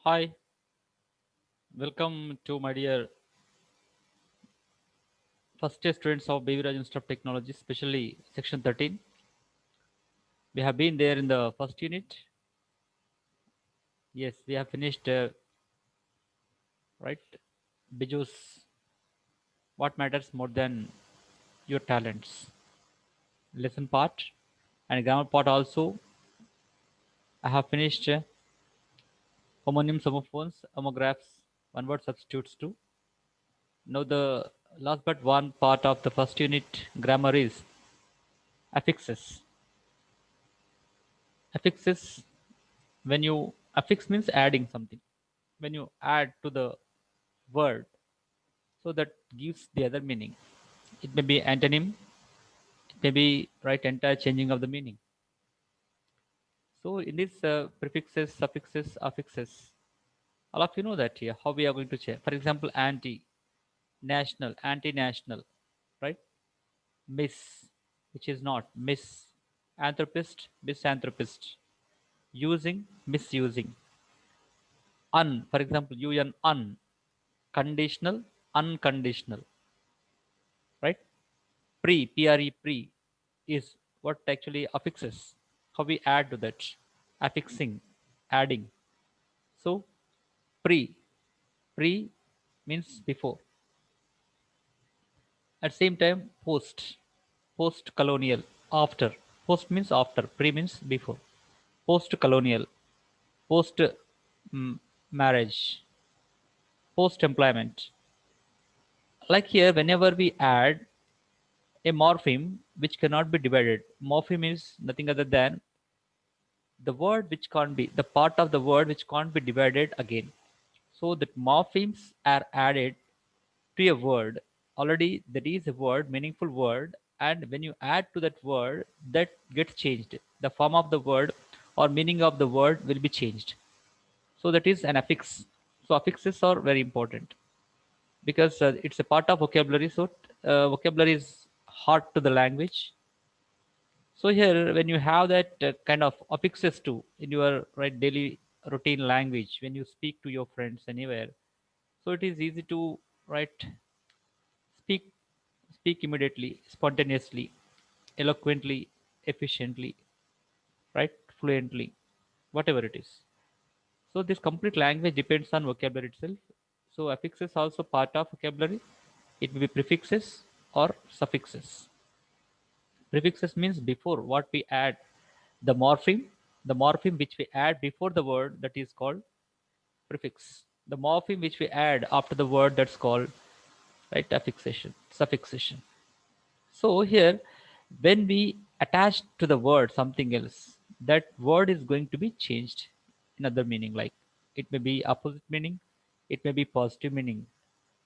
Hi, welcome to my dear first year students of Baby Raj Institute of Technology, especially section 13. We have been there in the first unit. Yes, we have finished, right? Bijus, what matters more than your talents? Lesson part and grammar part also. I have finished homonyms, homophones, homographs, one word substitutes too. Now, the last but one part of the first unit grammar is affixes. Affixes when you affix means adding something when you add to the word, so that gives the other meaning. It may be antonym, it may be right entire changing of the meaning. So in this prefixes, suffixes, affixes, all of you know that here how we are going to change. For example, anti national, anti national, right? Miss, which is not miss. Anthropist, misanthropist. Using, misusing. Un, for example, un. Conditional, unconditional, right? Pre, is what actually affixes. How we add to that. Affixing, adding. So pre, pre means before. At same time, post colonial, after. Post means after, pre means before. Post colonial, post marriage, post employment. Like here, whenever we add a morpheme which cannot be divided, morpheme is nothing other than the word which can't be the part of the word which can't be divided again. So that morphemes are added to a word. Already there is a word, meaningful word, and when you add to that word, that gets changed. The form of the word or meaning of the word will be changed. So that is an affix. So affixes are very important because it's a part of vocabulary. So vocabulary is hard to the language. So here, when you have that kind of affixes to in your right daily routine language, when you speak to your friends anywhere, so it is easy to right speak speak immediately, spontaneously, eloquently, efficiently, right, fluently, whatever it is. So this complete language depends on vocabulary itself. So affixes also part of vocabulary. It may be prefixes or suffixes. Prefixes means before what we add the morpheme which we add before the word, that is called prefix. The morpheme which we add after the word, that's called right affixation, suffixation. So here, when we attach to the word something else, that word is going to be changed in other meaning. Like it may be opposite meaning, it may be positive meaning.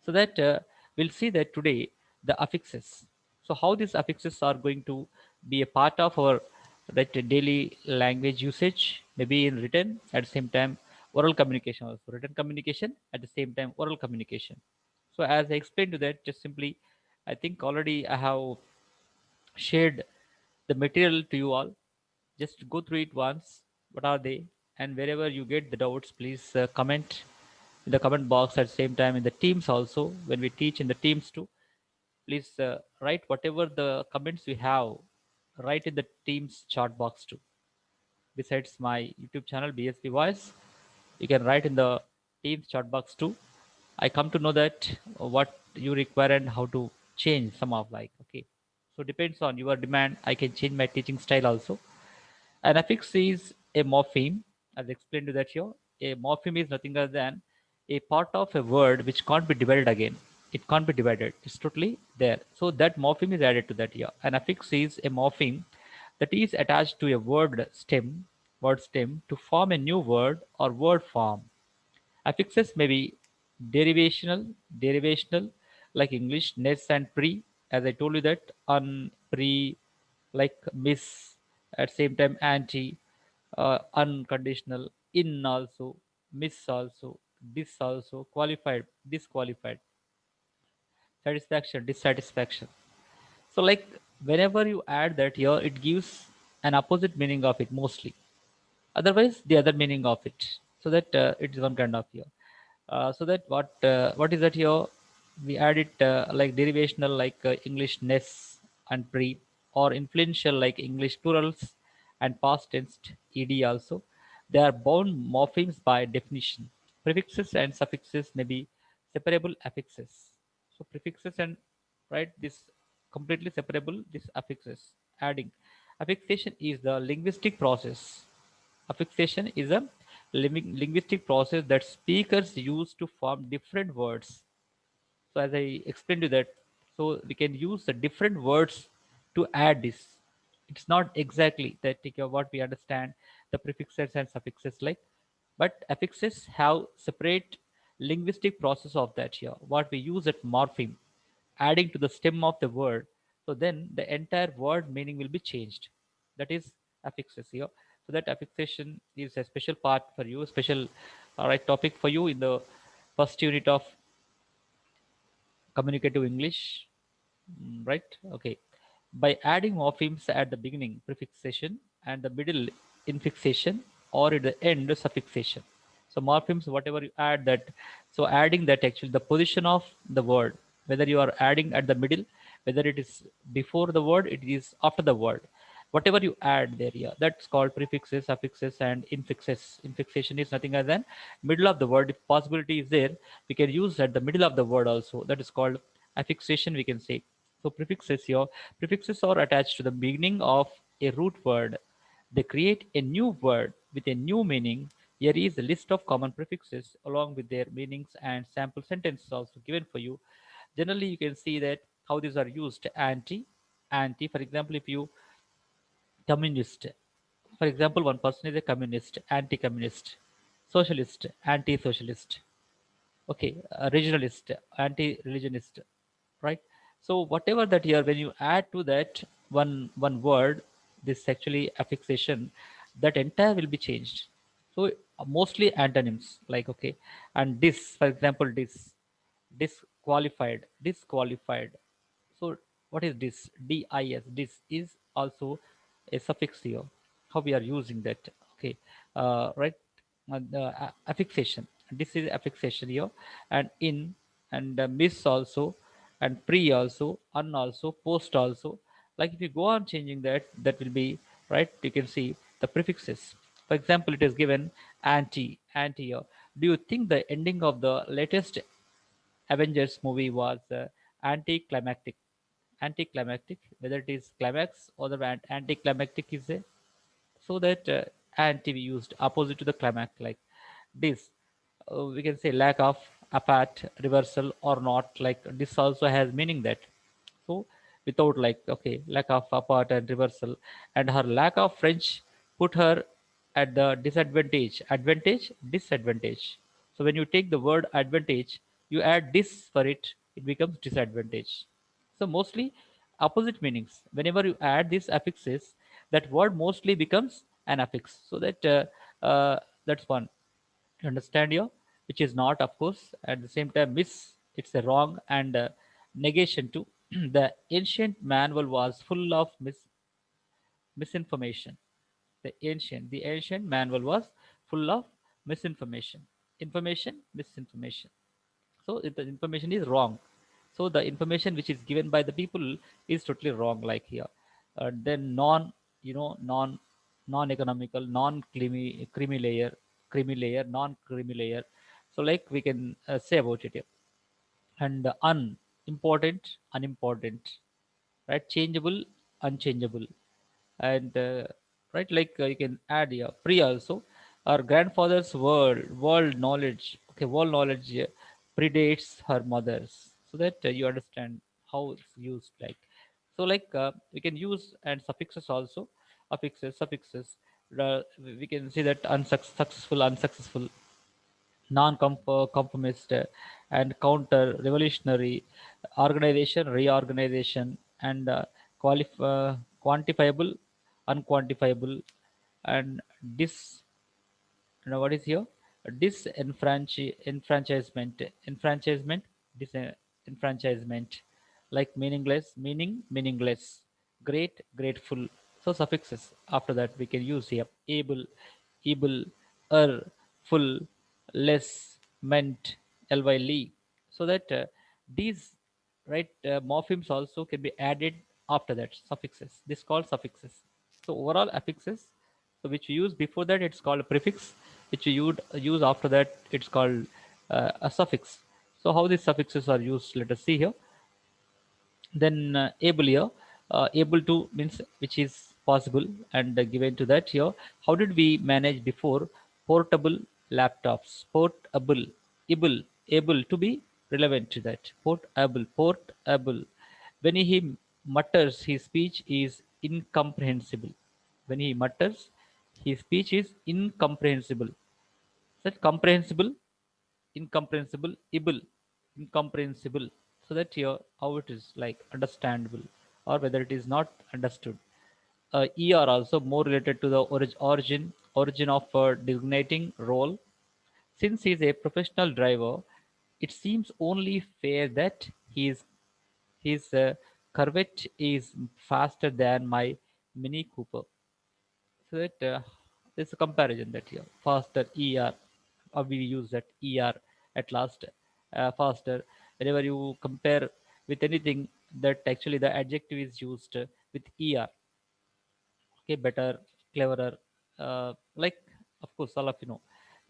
So that we'll see that today the affixes. So how these affixes are going to be a part of our that daily language usage, maybe in written at the same time oral communication also, written communication at the same time oral communication. So as I explained to that, just simply, I think already I have shared the material to you all. Just go through it once. What are they? And wherever you get the doubts, please comment in the comment box. At the same time, in the teams also, when we teach in the teams too, please write whatever the comments we have. Write in the teams chat box too. Besides my YouTube channel BSB Voice, you can write in the teams chat box too. I come to know that what you require and how to change some of like, okay. So depends on your demand. I can change my teaching style also. An affix is a morpheme, as explained to that here. A morpheme is nothing other than a part of a word which can't be divided again. It can't be divided. It's totally there. So that morpheme is added to that here. An affix is a morpheme that is attached to a word stem to form a new word or word form. Affixes may be derivational, like English, ness and pre, as I told you that, un, pre, like miss, at same time anti, unconditional, in also, miss also, dis also, qualified, disqualified, satisfaction, dissatisfaction. So like whenever you add that here, it gives an opposite meaning of it mostly. Otherwise, the other meaning of it. so that it is one kind of here. So that what is that here? We add it like derivational like English ness and pre, or influential like English plurals and past tense ed also. They are bound morphemes by definition. Prefixes and suffixes may be separable affixes. So prefixes and right this completely separable this affixes. Adding affixation is the linguistic process. Affixation is a linguistic process that speakers use to form different words. So as I explained to that, so we can use the different words to add this. It's not exactly that what we understand the prefixes and suffixes like, but affixes have separate linguistic process of that here. What we use at morpheme, adding to the stem of the word. So then the entire word meaning will be changed. That is affixes here. So that affixation is a special part for you, special all right topic for you in the first unit of communicative English. Right? Okay. By adding morphemes at the beginning, prefixation, and the middle infixation, or at the end suffixation. So morphemes, whatever you add that, so adding that actually the position of the word, whether you are adding at the middle, whether it is before the word, it is after the word. Whatever you add there, yeah, that's called prefixes, suffixes, and infixes. Infixation is nothing other than middle of the word. If possibility is there, we can use at the middle of the word also. That is called affixation, we can say. So prefixes here, prefixes are attached to the beginning of a root word. They create a new word with a new meaning. Here is a list of common prefixes along with their meanings and sample sentences also given for you. Generally, you can see that how these are used. Anti. For example, if you communist, for example, one person is a communist, anti-communist, socialist, anti-socialist. Okay, regionalist, anti-religionist, right? So whatever that here, when you add to that one word, this actually affixation, that entire will be changed. So mostly antonyms like okay, and this, for example, disqualified. So what is this? Dis. This is also a suffix here. How we are using that? Okay, right? Affixation. This is affixation here, and in and miss also, and pre also, un also, post also. Like if you go on changing that, that will be right. You can see the prefixes. For example, it is given anti here. Do you think the ending of the latest Avengers movie was anticlimactic. Anticlimactic, whether it is climax or the anticlimactic is a, so that anti we used opposite to the climax like this. We can say lack of, apart, reversal or not. Like this also has meaning that. So without like okay, lack of, apart and reversal, and her lack of French put her at the disadvantage. Advantage, disadvantage. So when you take the word advantage, you add this for it, it becomes disadvantage. So mostly opposite meanings. Whenever you add these affixes, that word mostly becomes an affix. So that that's one. You understand here, which is not, of course, at the same time miss. It's a wrong and negation too. The ancient manual was full of misinformation. The ancient manual was full of misinformation. Misinformation. So if the information is wrong, so the information which is given by the people is totally wrong. Like here, then non-economical, non-creamy layer. So like we can say about it here, and unimportant, unimportant, right? Changeable, unchangeable, and right like you can add here pre also. Our grandfather's world knowledge, okay, world knowledge predates her mother's. So that you understand how it's used like. So like we can use and suffixes also, affixes, suffixes. We can see that unsuccessful, unsuccessful, non-conformist, and counter revolutionary, organization, reorganization, and quantifiable, unquantifiable, and dis. What is here? Enfranchisement, disenfranchisement, like meaningless, meaningless, great, grateful. So suffixes after that we can use here able, able, er. full, less, meant, ly, ly. So that these right morphemes also can be added after that suffixes. This called suffixes. So overall affixes, so which you use before that it's called a prefix, which you would use after that it's called a suffix. So how these suffixes are used, let us see here. Then able here, able to means which is possible, and given to that here. How did we manage before? Portable laptops. Portable, able to be relevant to that. Portable. When he mutters, his speech is incomprehensible. When he mutters, his speech is incomprehensible. Is that comprehensible? Incomprehensible, able, incomprehensible. So that here how it is like understandable, or whether it is not understood. Er also more related to the origin of a designating role. Since he is a professional driver, it seems only fair that his Corvette is faster than my Mini Cooper. So that there's a comparison that here faster er, we use that er at last, faster. Whenever you compare with anything, that actually the adjective is used with er. Okay, better, cleverer, like of course all of you know.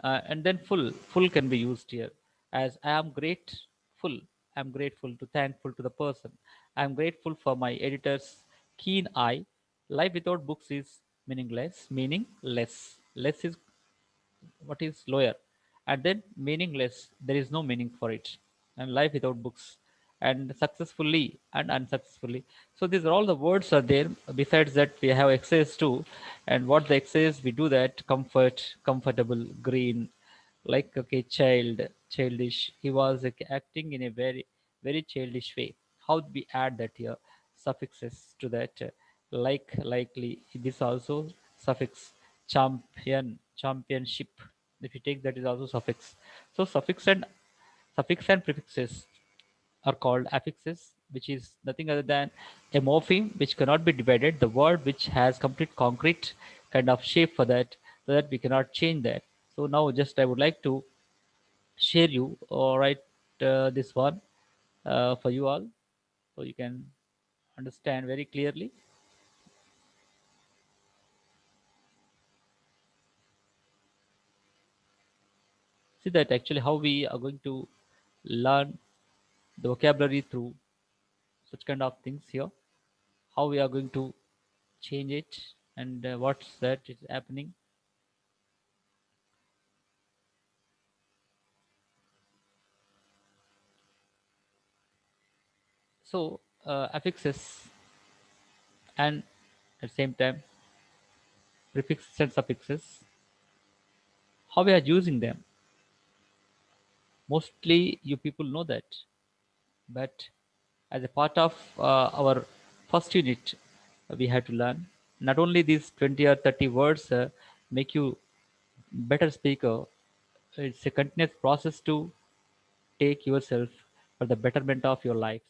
And then full can be used here as I am grateful. I'm grateful to thankful to the person. I'm grateful for my editor's keen eye. Life without books is meaningless. Less is what is lower, and then meaningless, there is no meaning for it. And life without books, and successfully and unsuccessfully. So these are all the words are there. Besides that, we have exercise too. And what the exercise we do that: comfortable, green, like okay, childish. He was like, acting in a very childish way. How do we add that here? Suffixes to that, like, likely. This also suffix. Championship, if you take, that is also suffix. So suffix and prefixes are called affixes, which is nothing other than a morpheme which cannot be divided, the word which has complete concrete kind of shape for that, so that we cannot change that. So now just I would like to share you or write this one for you all, so you can understand very clearly. See that actually how we are going to learn the vocabulary through such kind of things here. How we are going to change it, and what's that is happening. So affixes, and at the same time prefixes and suffixes, how we are using them. Mostly you people know that, but as a part of our first unit, we had to learn not only these 20 or 30 words make you better speaker. It's a continuous process to take yourself for the betterment of your lives,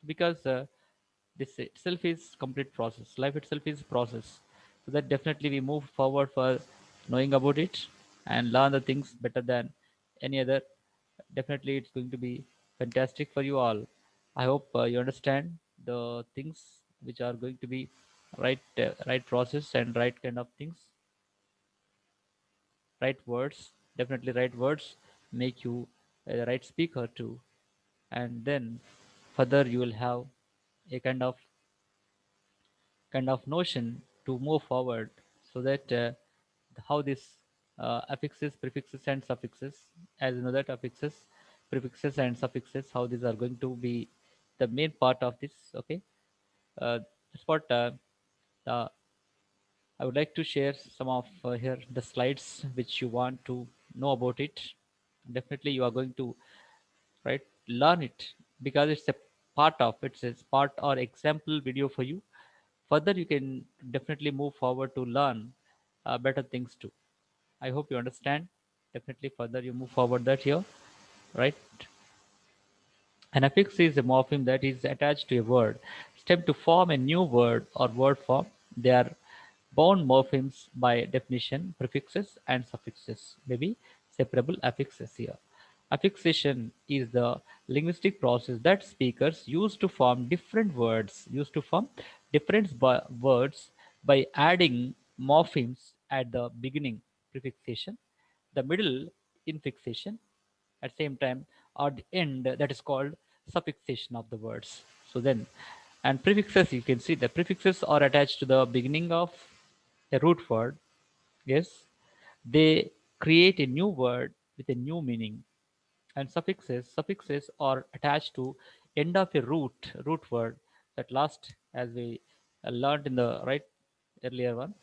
because this itself is complete process. Life itself is process. So that definitely we move forward for knowing about it and learn the things better than any other. Definitely it's going to be fantastic for you all. I hope you understand the things which are going to be right process and right kind of things, right words. Definitely right words make you a right speaker too. And then further you will have a kind of notion to move forward, so that how this affixes, prefixes, and suffixes, as you know that affixes, prefixes, and suffixes, how these are going to be the main part of this. Okay, that's what uh, I would like to share some of here the slides which you want to know about it. Definitely, you are going to right learn it, because it's a part of it's a part or example video for you. Further you can definitely move forward to learn better things too. I hope you understand. Definitely further you move forward that here, right? An affix is a morpheme that is attached to a word stem to form a new word or word form. They are Bound morphemes by definition, prefixes and suffixes may be separable affixes here. Affixation is the linguistic process that speakers use to form different words by adding morphemes at the beginning, prefixation, the middle, infixation, at the same time, or the end, that is called suffixation of the words. So then, and prefixes, you can see the prefixes are attached to the beginning of a root word. Yes, they create a new word with a new meaning. And suffixes are attached to end of a root word that last, as we learned in the right earlier one,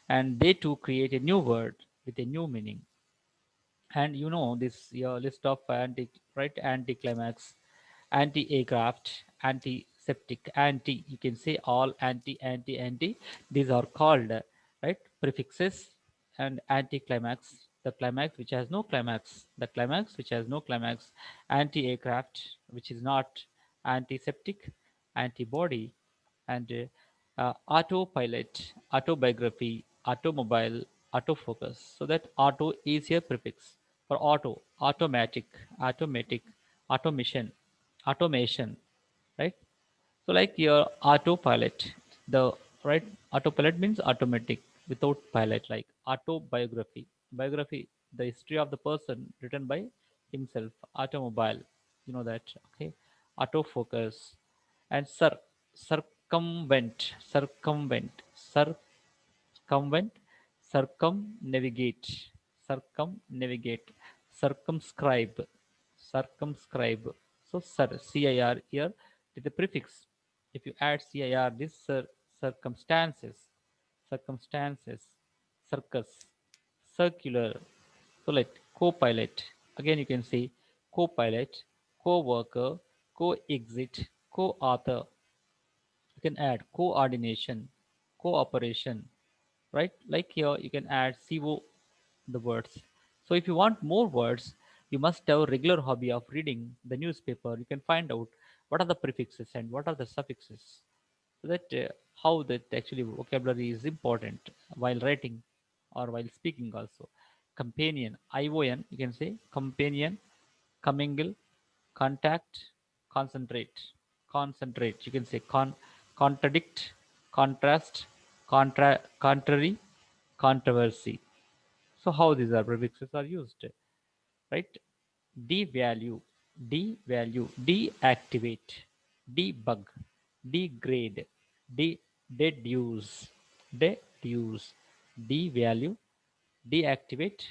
and they too create a new word with a new meaning. And you know this your list of anticlimax, anti-aircraft, antiseptic, anti, you can say all anti. These are called right prefixes. And anticlimax, the climax which has no climax, the climax which has no climax. Anti-aircraft, which is not. Antiseptic, antibody. And autopilot, autobiography, automobile, autofocus. So that auto is a prefix for auto, automatic, automation, right? So like your autopilot, the right autopilot means automatic without pilot, like autobiography. Biography, the history of the person written by himself. Automobile, you know that, okay? Autofocus. And circumvent, circumnavigate, circumnavigate, circumscribe, circumscribe. So CIR here with the prefix. If you add CIR, this circumstances, circus, circular. So like co-pilot. Again, you can say co-pilot, co-worker, co-exit, co-author. You can add coordination, cooperation, right? Like here, you can add CO, the words. So if you want more words, you must have a regular hobby of reading the newspaper. You can find out what are the prefixes and what are the suffixes, so that how that actually vocabulary is important while writing or while speaking also. Companion, ION, you can say companion, commingle, contact, concentrate, you can say contradict, contrast, contrary, controversy. So how these are prefixes are used, right? Devalue, devalue, deactivate, debug, degrade, de- deduce, deduce, devalue, deactivate,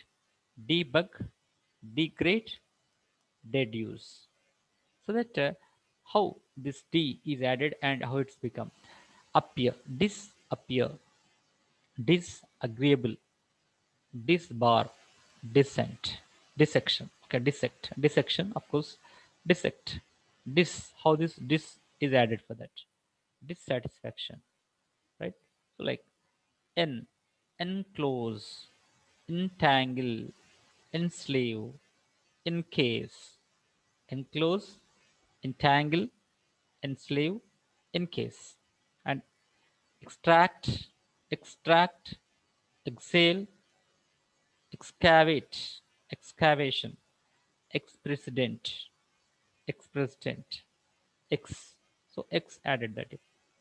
debug, degrade, deduce. So that how this D is added and how it's become. Appear, disappear, disagreeable, disbar, dissent, dissection. Okay, dissection, of course, dissect. How this is added for that. Dissatisfaction, right? So like en, enclose, entangle, enslave, encase, enclose, entangle, enslave, encase. And extract, extract, exhale, excavate, excavation, ex-president, ex-president, ex. So ex added that,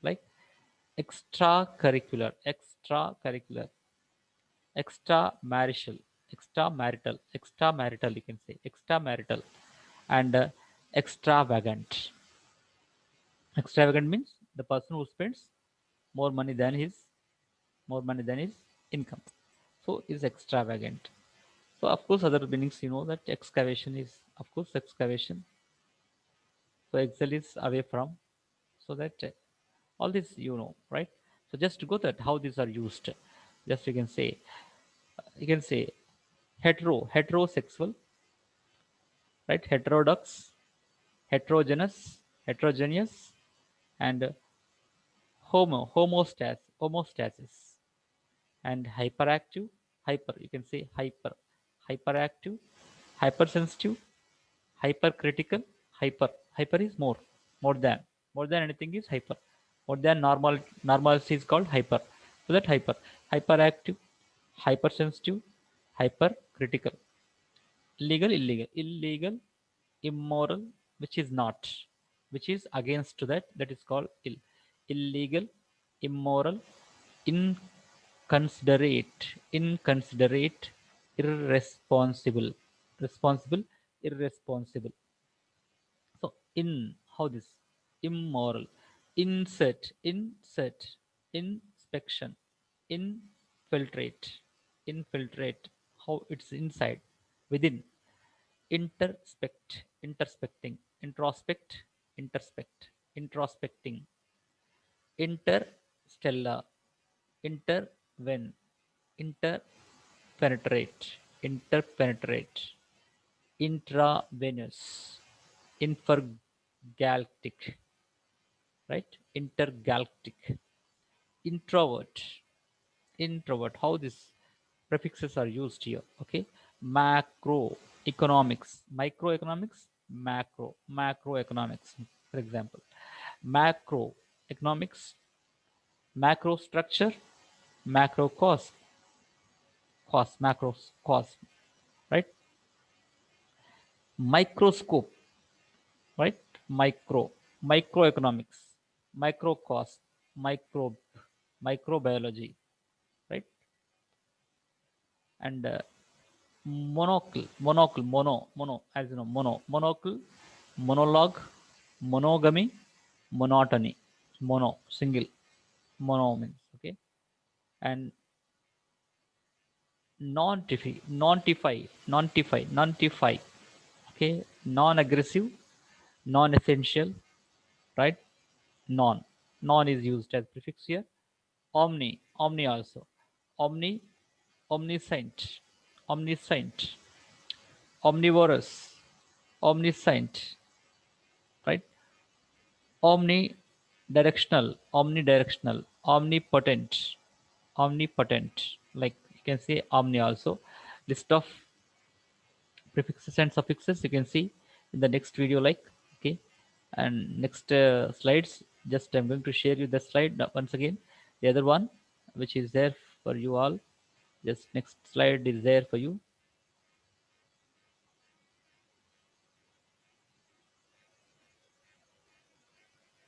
like extracurricular, extramarital, extramarital, you can say extramarital. And extravagant. Extravagant means the person who spends more money than his more money than his income. So is extravagant. So of course other meanings, you know that excavation is of course excavation. So excel is away from. So that all this, you know, right? So just to go that how these are used. Just you can say heterosexual, right? Heterodox, heterogeneous, and homostasis, and hyperactive, hyper, you can say hyperactive, hypersensitive, hypercritical. Hyper is more than anything is hyper, more than normalcy is called hyper. So that hyper, hyperactive, hypersensitive, hypercritical. Illegal, immoral, which is not, which is against to that, that is called ill. Illegal, immoral, inconsiderate, irresponsible, responsible, irresponsible. So in, how this, immoral, insert, inspection, infiltrate, how it's inside, within, introspecting, introspecting, interstellar, intervene, interpenetrate, intravenous, intergalactic, right? Intergalactic, introvert, how these prefixes are used here. Okay, macroeconomics, microeconomics, macroeconomics, for example, macroeconomics, macro structure, macro cost, right? Microscope, right? Microeconomics, microcost, microbe, microbiology, right? And mono, as you know, monocle, monologue, monogamy, monotony, mono, single, mono means, okay. And nontify, okay, non-aggressive, non-essential, right? Non is used as prefix here. Omni also, omni, omniscient, omniscient, omnivorous, omniscient, right? Omnidirectional, omnipotent, like you can say omni also. List of prefixes and suffixes you can see in the next video, like, okay. And next slides, just I'm going to share you the slide once again, the other one which is there for you all. Just next slide is there for you.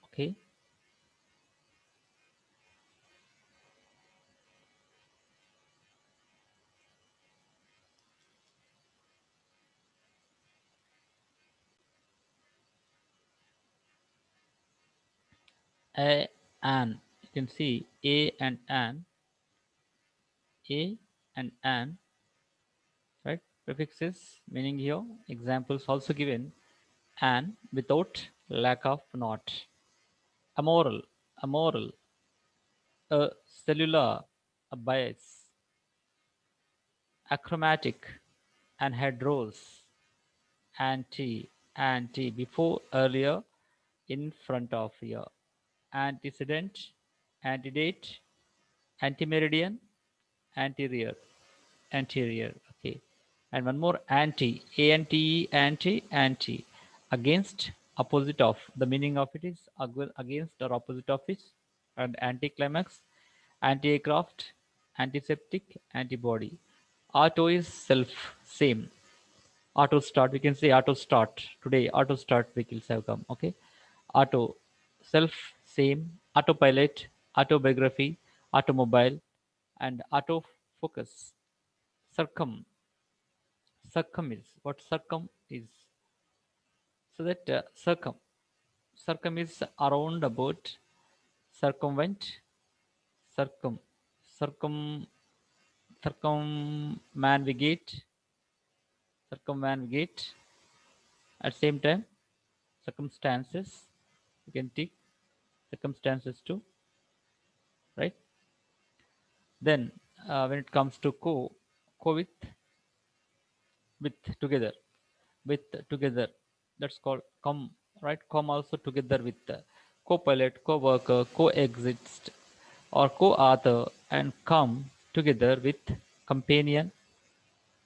Okay. A, an, you can see a and an, a and an, right? Prefixes meaning here, examples also given. And without, lack of, not. Amoral, amoral, a cellular, a bias. Achromatic, anhedrous, anti, before, earlier, in front of, here. Antecedent, antedate, antimeridian, anterior, okay. And one more, anti, anti, against, opposite of, the meaning of it is against or opposite of it. And anticlimax, anti-aircraft, antiseptic, antibody. Auto is self, same. Auto start, we can say auto start, today auto start vehicles have come, okay. Auto, self, same. Autopilot, autobiography, automobile. And autofocus. Circum is what, circum is, so that circum is around, about, circumvent, circum circum circumnavigate, circumnavigate. At same time, circumstances, you can take circumstances too, right? Then when it comes to co with together, with together, that's called come, right? Come also together with co-pilot, co-worker, co-exist, or co-author. And come together with companion,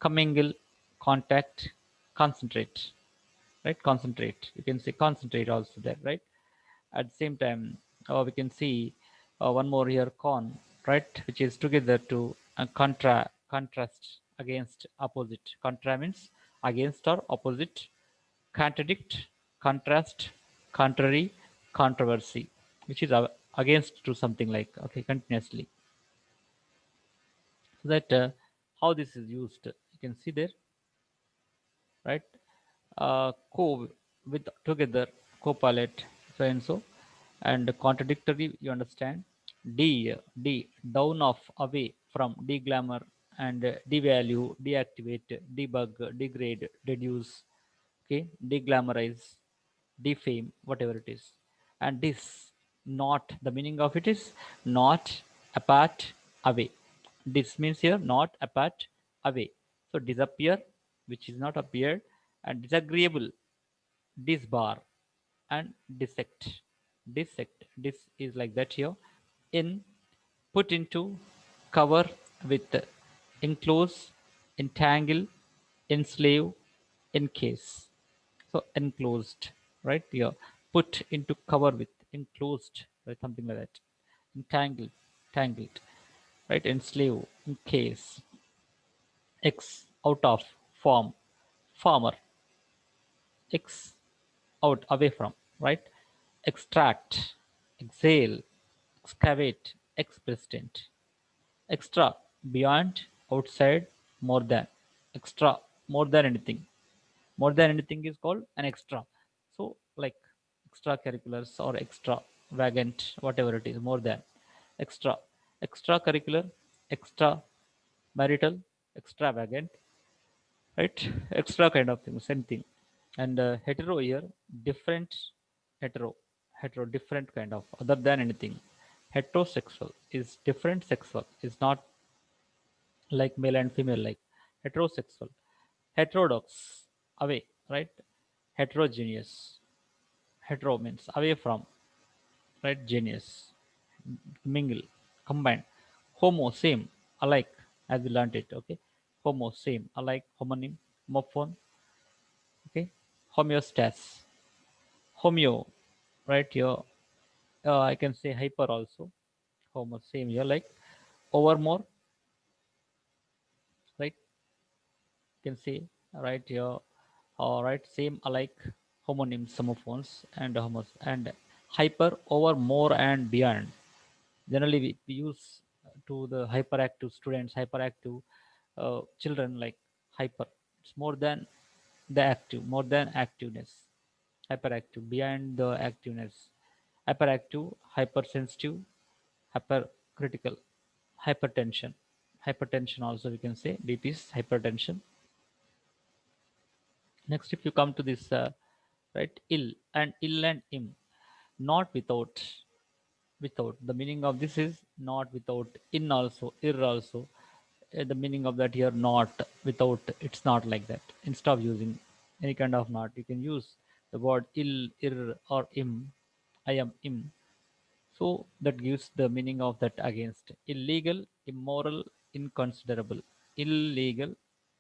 commingle, contact, concentrate, right? Concentrate, you can say concentrate also there, right? At the same time, we can see one more here, right? Which is together to contrast against opposite. Contra means against or opposite, contradict, contrast, contrary, controversy, which is against to something like, okay, continuously. So that how this is used, you can see there, right? Co with together, co-pilot, so and so, and contradictory. You understand? D down off, away from, deglamour and devalue, deactivate, debug, degrade, reduce, okay, deglamorize, defame, whatever it is. And this, not, the meaning of it is not, apart, away. This means here not, apart, away. So disappear, which is not appeared, and disagreeable, disbar, and dissect. Dissect, this is like that here. In, put into, cover with, enclose, entangle, enslave, encase. So enclosed, right here. Put into, cover with, enclosed, right? Something like that. Entangled, tangled, right? Enslave, encase. X, out of, form, farmer. X, out, away from, right? Extract, exhale, excavate, ex-president. Extra, beyond, outside, more than. Extra, more than anything. More than anything is called an extra. So like extracurriculars or extravagant, whatever it is, more than. Extra, extracurricular, extra marital, extravagant, right? Extra kind of thing, same thing. And hetero here, different, hetero, hetero, different kind of, other than anything. Heterosexual is different, sexual is not like male and female, like heterosexual. Heterodox, away, right? Heterogeneous, hetero means away from, right? Genius, mingle, combine. Homo, same, alike, as we learned it, okay. Homo, same, alike, homonym, homophone, okay. Homeostasis, homeo, right here. I can say hyper also. Homo, same here, like over, more, right? You can say, right here, all right, same, alike, homonyms, homophones, and homos, and hyper, over, more, and beyond. Generally we use to the hyperactive students, hyperactive children, like hyper, it's more than the active, more than activeness. Hyperactive, beyond the activeness. Hyperactive, hypersensitive, hypercritical. Hypertension, hypertension also we can say, bp is hypertension. Next, if you come to this, right, ill, and ill and im, not without. Without, the meaning of this is not without. In also, ir also. The meaning of that here, not without, it's not like that. Instead of using any kind of not, you can use the word ill, ir, or im. I am im. So that gives the meaning of that against. Illegal, immoral, inconsiderable. Illegal,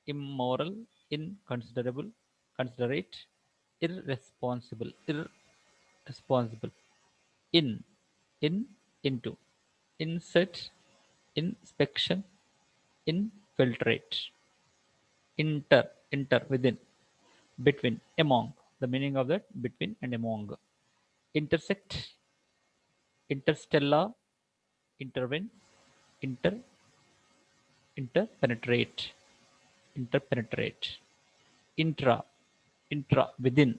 immoral, inconsiderable, considerate, irresponsible, irresponsible. In, in, into. Insert, inspection, infiltrate. Inter, inter, within. Between, among, the meaning of that, between and among. Intersect, interstellar, intervene, inter, interpenetrate, interpenetrate. Intra, intra, within.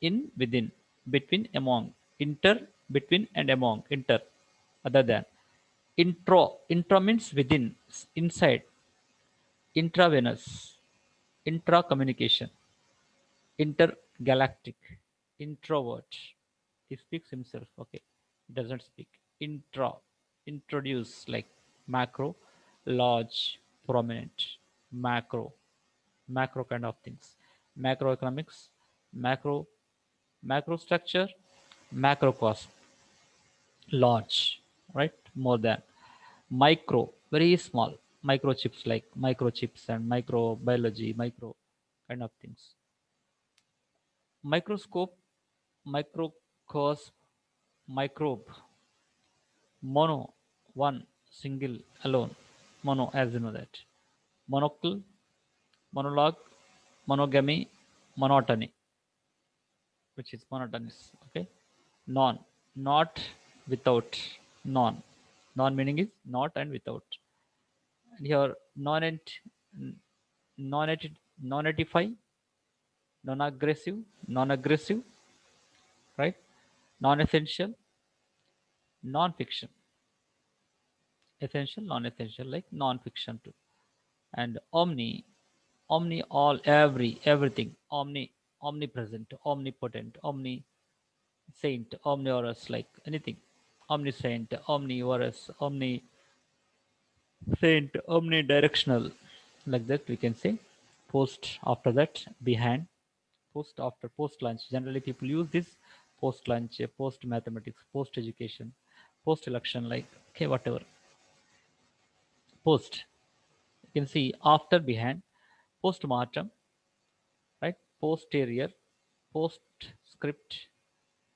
In, within. Between, among. Inter, between and among, inter, other than. Intro, intro means within, inside. Intravenous, intra-communication. Intergalactic, introvert. He speaks himself, okay. He doesn't speak. Intra, introduce, like macro, large, prominent. Macro, macro kind of things. Macroeconomics, macro, macro structure, macrocosm, large, right? More than. Micro, very small. Microchips, like microchips and microbiology, micro kind of things. Microscope, microcosm, microbe. Mono, one. single, alone. Mono, as you know that. Monocle, monologue, monogamy, monotony, which is monotonous. Okay. Non, not, without, non. Non meaning is not and without. And here non-edify, non-aggressive, non-aggressive, right? Non-essential, non-fiction, essential, non-essential, like non-fiction too. And omni, all, every, everything, omnipresent, omnipotent, omni saint, omnivorous, like anything, omniscient, omnivorous, omni saint, omnidirectional, like that we can say. Post, after that, behind. Post, after, post lunch, generally people use this. Post lunch, post mathematics, post education, post election, like, okay, whatever. Post, you can see after, behind. Postmortem, right? Posterior, postscript,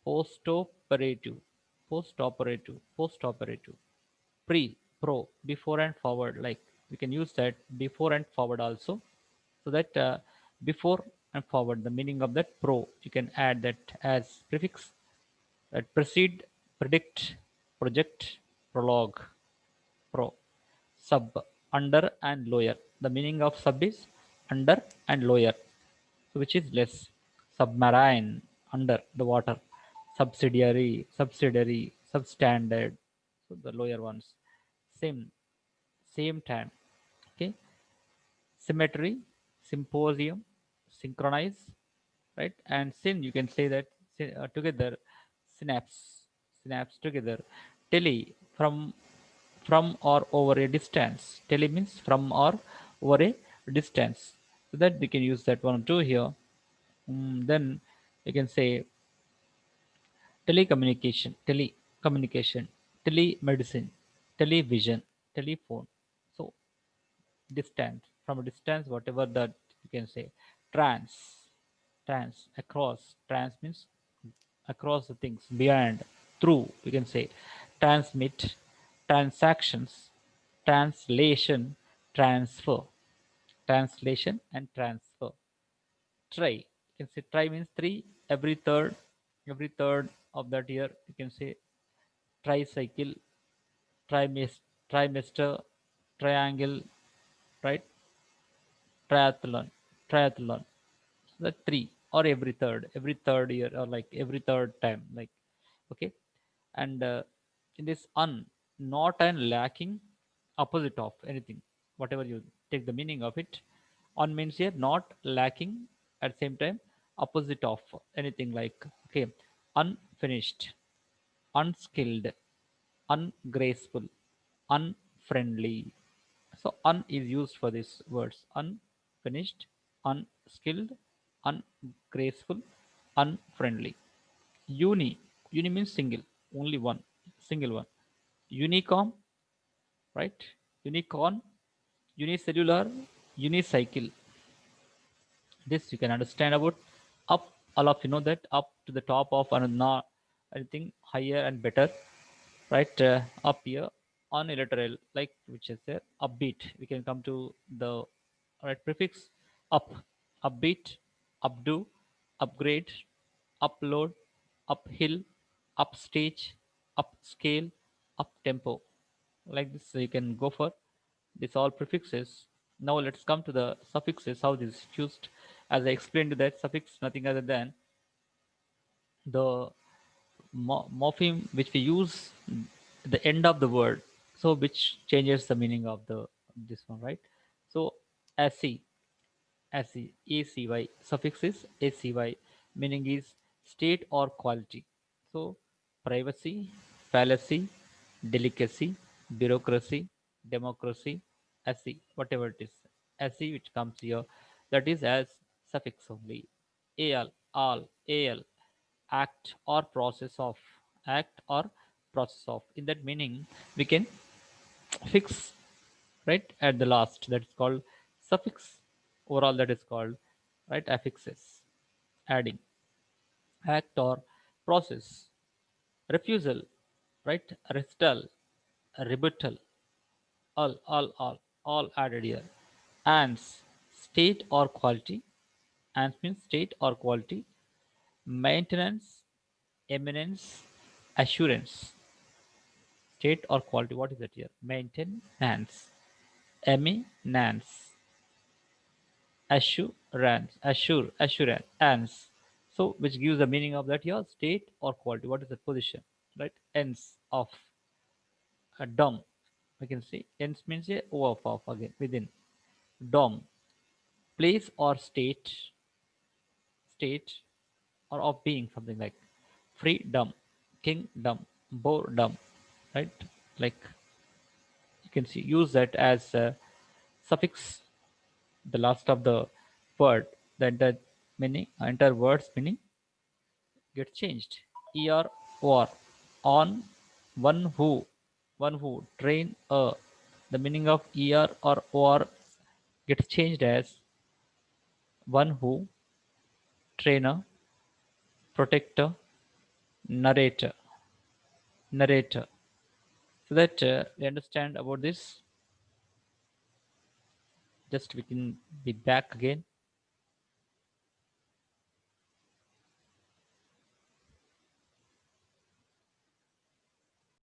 postoperative, postoperative, pre, pro, before and forward, like we can use that before and forward also. So that before and forward, the meaning of that pro, you can add that as prefix. That precede, predict, project, prologue, pro. Sub, under and lower, the meaning of sub is under and lower, so which is less. Submarine, under the water. Subsidiary, substandard, so the lower ones. Same time. Okay. Symmetry, symposium, synchronize, right? And syn, you can say that together. Synapse, synapse together. Tele, from or over a distance. Tele means from or over a distance, so that we can use that one too here. Then you can say telecommunication, telemedicine, television, telephone. So distance, from a distance, whatever that you can say. Trans, across. Trans means across the things, beyond, through, you can say. Transmit, transactions, translation, transfer. Translation and transfer. Try, you can say. Try means three. Every third of that year, you can say. Tricycle, trimester, triangle, right? Triathlon, so the three. Or every third year, or like every third time, like, okay. And in this un, not and lacking, opposite of anything, whatever you take the meaning of it. On means here not, lacking, at the same time opposite of anything, like, okay. Unfinished, unskilled, ungraceful, unfriendly. So un is used for these words: unfinished, unskilled, ungraceful, unfriendly. Uni, uni means single, only one, single one. Unicom, right? Unicorn, unicellular, unicycle. This you can understand about. Up, all of you know that up to the top of another, anything higher and better, right? Up here. On literal, like, which is there. Upbeat, we can come to the right prefix. Up, upbeat, updo, upgrade, upload, uphill, upstage, upscale, up tempo, like this. So you can go for this all prefixes. Now let's come to the suffixes, how this is used. As I explained, that suffix nothing other than the morpheme which we use at the end of the word, so which changes the meaning of the this one, right? So acy, acy, suffix is acy, meaning is state or quality. So privacy, fallacy, delicacy, bureaucracy, democracy, acy, whatever it is. Acy which comes here, that is as suffix only. Al, act or process of, act or process of, in that meaning we can fix, right, at the last, that is called suffix. Overall, that is called, right, affixes. Adding, act or process. Refusal, right, recital, rebuttal, all added here. Ans, state or quality. Ans means state or quality. Maintenance, eminence, assurance. State or quality. What is that here? Maintenance, eminence, assurance. So, which gives the meaning of that here? State or quality. What is the position? Right? Ends of a dom. We can see ends means a of again within dom. Place or state or of being, something like freedom, kingdom, boredom, right? Like you can see use that as a suffix the last of the word, that the meaning entire words meaning get changed. Er or on, one who train a, the meaning of er or gets changed as one who, trainer, protector, narrator, narrator. So that we understand about this, just we can be back again.